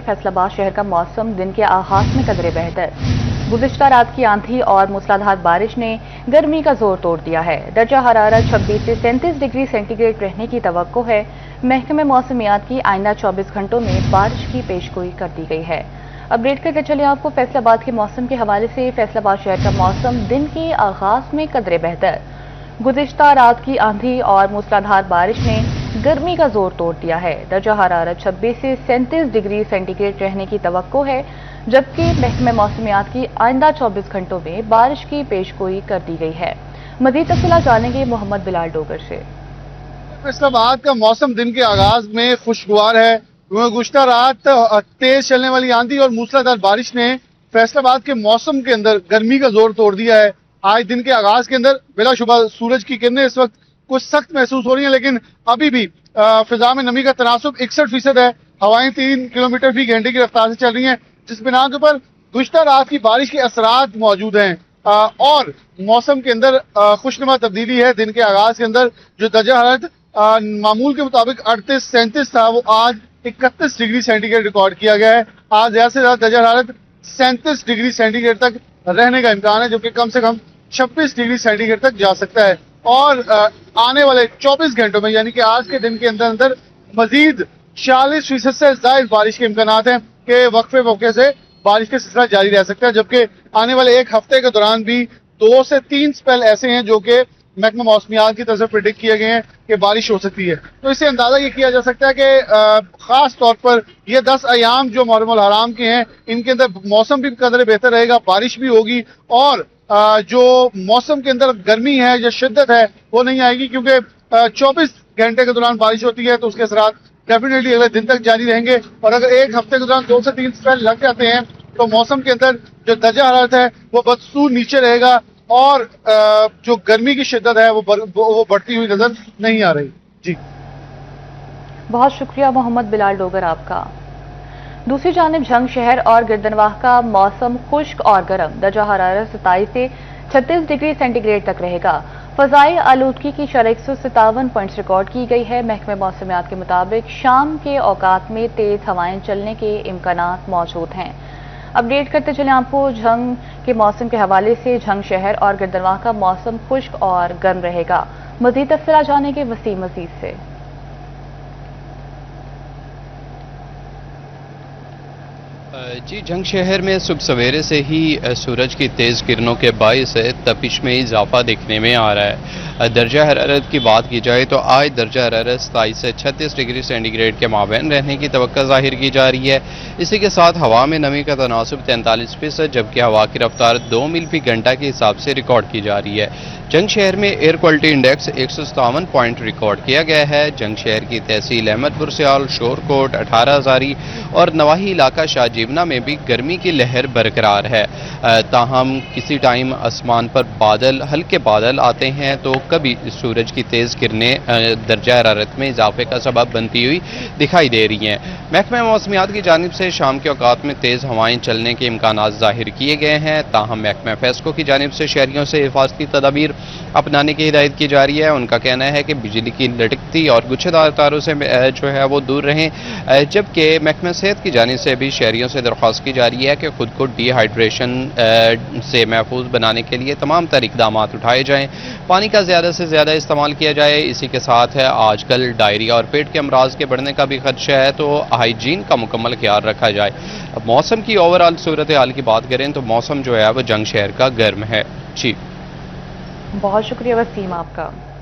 फैसलाबाद शहर का मौसम दिन के आगाज में कदरे बेहतर। गुज़िश्ता रात की आंधी और मूसलाधार बारिश ने गर्मी का जोर तोड़ दिया है। दर्जा हरारत 26 से 37 डिग्री सेंटीग्रेड रहने की तवक्को है। महकमे मौसमियात की आइंदा 24 घंटों में बारिश की पेशगोई कर दी गई है। अपडेट करते चले आपको फैसलाबाद के मौसम के हवाले से। फैसलाबाद शहर का मौसम दिन के आगाज में कदरे बेहतर। गुज़िश्ता रात की आंधी और मूसलाधार बारिश ने गर्मी का जोर तोड़ दिया है। दर्जा हरारत 26 से 37 डिग्री सेंटीग्रेड रहने की तवक्को है, जबकि महकमे मौसमियात की आइंदा 24 घंटों में बारिश की पेशगोई कर दी गई है। मजीद तफसीलात जानेंगे मोहम्मद बिलाल डोगर से। फैसलाबाद का मौसम दिन के आगाज में खुशगवार है। गुज़िश्ता रात तेज चलने वाली आंधी और मूसलाधार बारिश ने फैसलाबाद के मौसम के अंदर गर्मी का जोर तोड़ दिया है। आज दिन के आगाज के अंदर बिलाशुबा सूरज की किरणें इस वक्त कुछ सख्त महसूस हो रही हैं, लेकिन अभी भी फिजा में नमी का तनासुब 61% है। हवाएं 3 किलोमीटर फी घंटे की रफ्तार से चल रही हैं, जिस बिना के ऊपर गुज़िश्ता रात की बारिश के असरात मौजूद हैं और मौसम के अंदर खुशनुमा तब्दीली है। दिन के आगाज के अंदर जो दर्जा हरारत मामूल के मुताबिक 38-37 था, वो आज 31 डिग्री सेंटीग्रेड रिकॉर्ड किया गया है। आज ज्यादा से ज्यादा दर्जा हरारत 37 डिग्री सेंटीग्रेड तक रहने का इम्कान है, जो कि कम से कम 26 डिग्री सेंटीग्रेड तक जा सकता है। और आने वाले 24 घंटों में यानी कि आज के दिन के अंदर अंदर मजीद 40% से ज्यादा बारिश के इम्कान हैं कि वक्फे वक्फे से बारिश का सिलसिला जारी रह सकता है, जबकि आने वाले एक हफ्ते के दौरान भी 2 से 3 स्पेल ऐसे हैं जो कि महकमा मौसमियात की तरफ से प्रेडिक्ट किए गए हैं कि बारिश हो सकती है। तो इससे अंदाजा ये किया जा सकता है कि खास तौर पर ये 10 अयाम जो मुहर्रम उल हराम के हैं, इनके अंदर मौसम भी कदर बेहतर रहेगा, बारिश भी होगी और जो मौसम के अंदर गर्मी है, जो शिद्दत है, वो नहीं आएगी, क्योंकि 24 घंटे के दौरान बारिश होती है तो उसके असरात डेफिनेटली अगले दिन तक जारी रहेंगे। और अगर एक हफ्ते के दौरान 2 से 3 स्पेल लग जाते हैं तो मौसम के अंदर जो दर्जा हरारत है वो बदसूर नीचे रहेगा और जो गर्मी की शिद्दत है वो बढ़ती हुई नजर नहीं आ रही। जी बहुत शुक्रिया मोहम्मद बिलाल डोगर आपका। दूसरी जानिब झंग शहर और गिरदनवाह का मौसम खुश्क और गर्म। दर्जा हरारत 27 से 36 डिग्री सेंटीग्रेड तक रहेगा। फजाई आलूदगी की शरह 157 पॉइंट्स रिकॉर्ड की गई है। महकमे मौसमियात के मुताबिक शाम के औकात में तेज हवाएं चलने के इम्कानात मौजूद हैं। अपडेट करते चले आपको झंग के मौसम के हवाले से। झंग शहर और गिरदनवाह का मौसम खुश्क और गर्म रहेगा। मजीद तफसीलात जानेंगे वसीम मजीद से। जी, झंग शहर में सुबह सवेरे से ही सूरज की तेज़ किरणों के बायस तपिश में इजाफा देखने में आ रहा है। दर्जा हरारत की बात की जाए तो आज दर्जा हरारत 27 से 36 डिग्री सेंटीग्रेड के माबैन रहने की तवक्को जाहिर की जा रही है। इसी के साथ हवा में नमी का तनासुब 43%, जबकि हवा की रफ्तार 2 मील फी घंटा के हिसाब से रिकॉर्ड की जा रही है। जंग शहर में air quality index 157 point record किया गया है। जंग शहर की तहसील अहमदपुर सियाल, शोरकोट, 18 हज़ारी और नवाही इलाका शाहजीबना में भी गर्मी की लहर बरकरार है। ताहम किसी टाइम आसमान पर बादल, हल्के बादल आते हैं तो कभी सूरज की तेज़ किरणें दर्जा हरारत में इजाफे का सबब बनती हुई दिखाई दे रही हैं। महकमा मौसमियात की जानिब से शाम के औकात में तेज़ हवाएं चलने के इम्कानात जाहिर किए गए हैं। ताहम महकमा फेस्को की जानिब से शहरियों से हिफाजती तदाबीर अपनाने की हिदायत की जा रही है। उनका कहना है कि बिजली की लटकती और गुच्छेदार तारों से जो है वो दूर रहें, जबकि महकमा सेहत की जानिब से भी शहरियों से दरख्वास्त की जा रही है कि खुद को डिहाइड्रेशन से महफूज बनाने के लिए तमाम तर इकदाम उठाए जाएं। पानी का ज़्यादा से ज़्यादा इस्तेमाल किया जाए। इसी के साथ है आजकल डायरिया और पेट के अमराज के बढ़ने का भी खदशा है, तो हाइजीन का मुकम्मल ख्याल रखा जाए। अब मौसम की ओवरऑल सूरत हाल की बात करें तो मौसम जो है वो जंग शहर का गर्म है। जी बहुत शुक्रिया वसीम आपका।